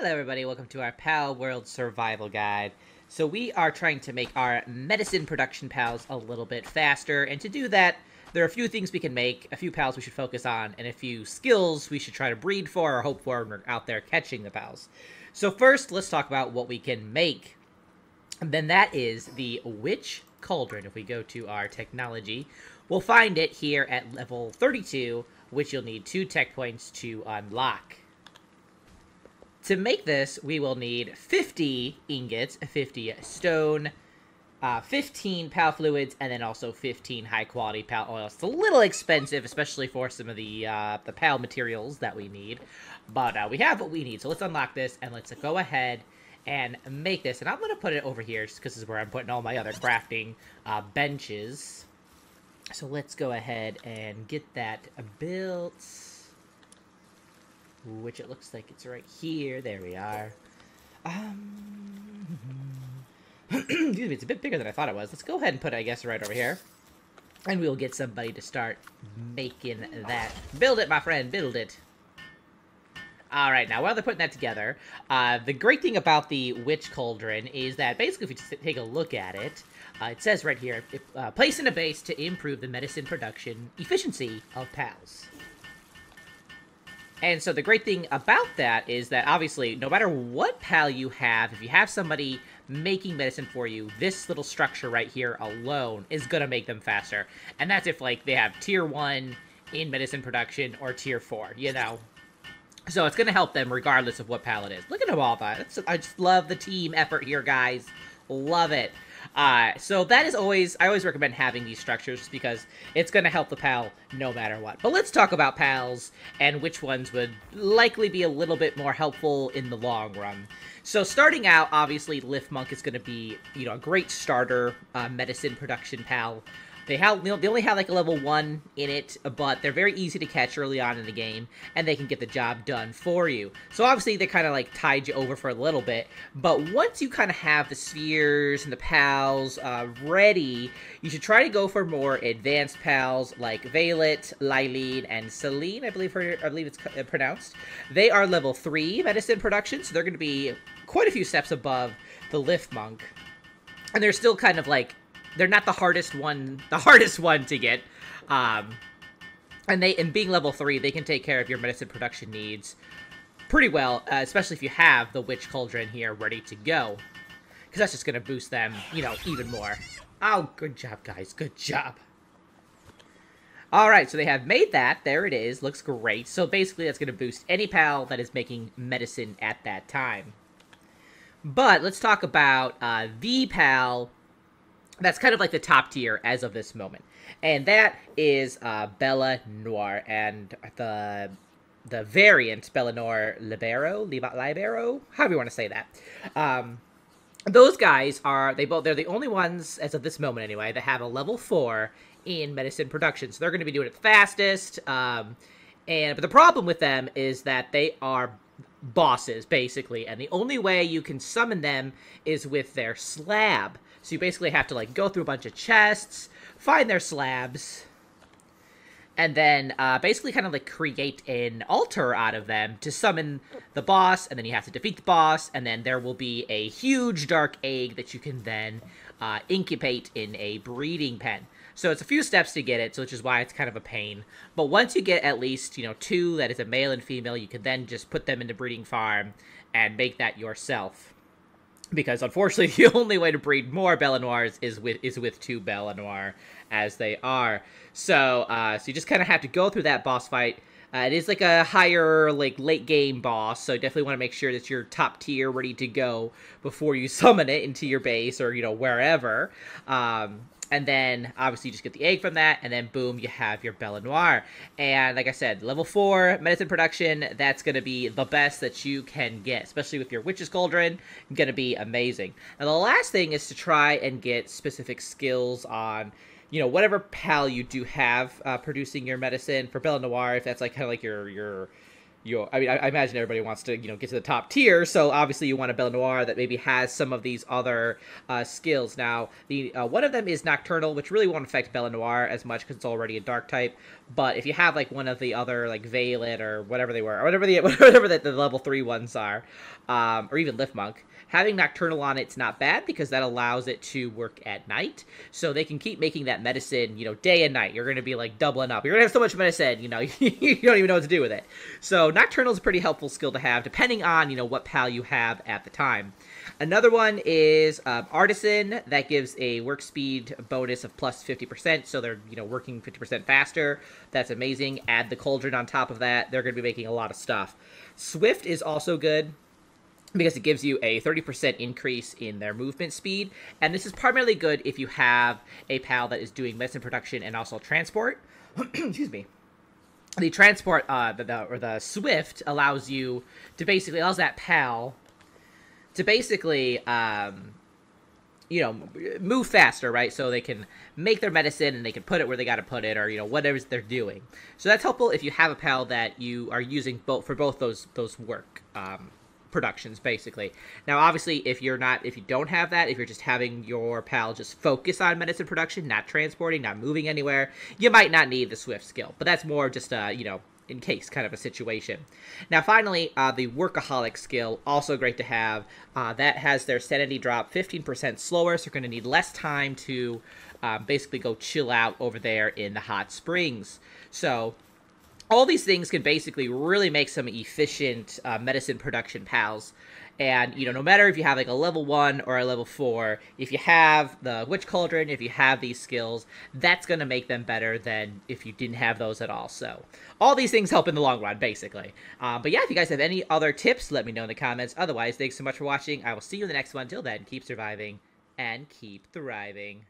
Hello everybody, welcome to our Palworld survival guide. So we are trying to make our medicine production pals a little bit faster, and to do that, there are a few things we can make, a few pals we should focus on, and a few skills we should try to breed for or hope for when we're out there catching the pals. So first, let's talk about what we can make. And then that is the Witch Cauldron. If we go to our technology, we'll find it here at level 32, which you'll need 2 tech points to unlock. To make this, we will need 50 ingots, 50 stone, 15 pal fluids, and then also 15 high-quality pal oils. It's a little expensive, especially for some of the pal materials that we need, but we have what we need. So let's unlock this, and let's go ahead and make this. And I'm going to put it over here, just because this is where I'm putting all my other crafting benches. So let's go ahead and get that built. Which it looks like it's right here. There we are. Excuse me, it's a bit bigger than I thought it was. Let's go ahead and put it, I guess, right over here. And we'll get somebody to start making that. Build it, my friend. Build it. Alright, now while they're putting that together, the great thing about the Witch Cauldron is that basically if you just take a look at it, it says right here, place in a base to improve the medicine production efficiency of pals. And so the great thing about that is that, obviously, no matter what pal you have, if you have somebody making medicine for you, this little structure right here alone is going to make them faster. And that's if, like, they have Tier 1 in medicine production or Tier 4, you know. So it's going to help them regardless of what pal it is. Look at them all, that. I just love the team effort here, guys. Love it. So that is I always recommend having these structures just because it's going to help the pal no matter what. But let's talk about pals and which ones would likely be a little bit more helpful in the long run. So starting out, obviously, Lift Monk is going to be, you know, a great starter medicine production pal. They only have like a level 1 in it, but they're very easy to catch early on in the game, and they can get the job done for you. So obviously they kind of like tide you over for a little bit, but once you kind of have the spheres and the pals ready, you should try to go for more advanced pals like Violet, Lylene, and Celine, I believe it's pronounced. They are level 3 medicine production, so they're going to be quite a few steps above the Lift Monk, and they're still kind of like, they're not the hardest one to get, and being level 3, they can take care of your medicine production needs pretty well, especially if you have the Witch Cauldron here ready to go, because that's just going to boost them, you know, even more. Oh, good job, guys, good job. Alright, so they have made that, there it is, looks great, so basically that's going to boost any pal that is making medicine at that time. But let's talk about the pal that's kind of like the top tier as of this moment. And that is Bella Noir, and the variant Bella Noir Libero, however you want to say that. Those guys they're the only ones, as of this moment anyway, that have a level 4 in medicine production. So they're going to be doing it the fastest. But the problem with them is that they are bosses, basically, and the only way you can summon them is with their slab. So you basically have to, like, go through a bunch of chests, find their slabs, and then basically kind of, like, create an altar out of them to summon the boss, and then you have to defeat the boss, and then there will be a huge dark egg that you can then incubate in a breeding pen. So it's a few steps to get it, so which is why it's kind of a pain. But once you get at least, you know, 2, that is a male and female, you can then just put them in the breeding farm and make that yourself. Because, unfortunately, the only way to breed more Bella Noirs is with 2 Bella Noir, as they are. So you just kind of have to go through that boss fight. It is like a higher, like, late-game boss, so you definitely want to make sure that you're top tier, ready to go, before you summon it into your base, or, you know, wherever. And then, obviously, you just get the egg from that, and then, boom, you have your Bella Noir. And, like I said, level 4 medicine production, that's going to be the best that you can get, especially with your Witch's Cauldron, going to be amazing. Now, the last thing is to try and get specific skills on, you know, whatever pal you do have producing your medicine. For Bella Noir, if that's, like, kind of like your I imagine everybody wants to, get to the top tier, so obviously you want a Belle Noire that maybe has some of these other skills. Now, the one of them is Nocturnal, which really won't affect Belle Noire as much because it's already a dark type, but if you have, like, one of the other, like, Veilet or whatever they were, or whatever the level 3 ones are, or even Lift Monk, having Nocturnal on it's not bad because that allows it to work at night, so they can keep making that medicine, day and night. You're going to be, like, doubling up. You're going to have so much medicine, you don't even know what to do with it. So Nocturnal is a pretty helpful skill to have, depending on, what pal you have at the time. Another one is Artisan. That gives a work speed bonus of plus 50%, so they're, working 50% faster. That's amazing. Add the Cauldron on top of that. They're going to be making a lot of stuff. Swift is also good, because it gives you a 30% increase in their movement speed. And this is primarily good if you have a pal that is doing medicine production and also transport. Excuse me. The transport, or the Swift, allows that pal to basically, move faster, right? So they can make their medicine and they can put it where they got to put it, or, whatever they're doing. So that's helpful if you have a pal that you are using for both those work, productions, basically. Now, obviously, if you don't have that, if you're just having your pal just focus on medicine production, not transporting, not moving anywhere, you might not need the Swift skill, but that's more just in case kind of a situation. Now, finally, the Workaholic skill, also great to have. That has their sanity drop 15% slower, so you're going to need less time to basically go chill out over there in the hot springs. So all these things can basically really make some efficient medicine production pals. And, no matter if you have, like, a level 1 or a level 4, if you have the Witch Cauldron, if you have these skills, that's going to make them better than if you didn't have those at all. So all these things help in the long run, basically. But yeah, if you guys have any other tips, let me know in the comments. Otherwise, thanks so much for watching. I will see you in the next one. Until then, keep surviving and keep thriving.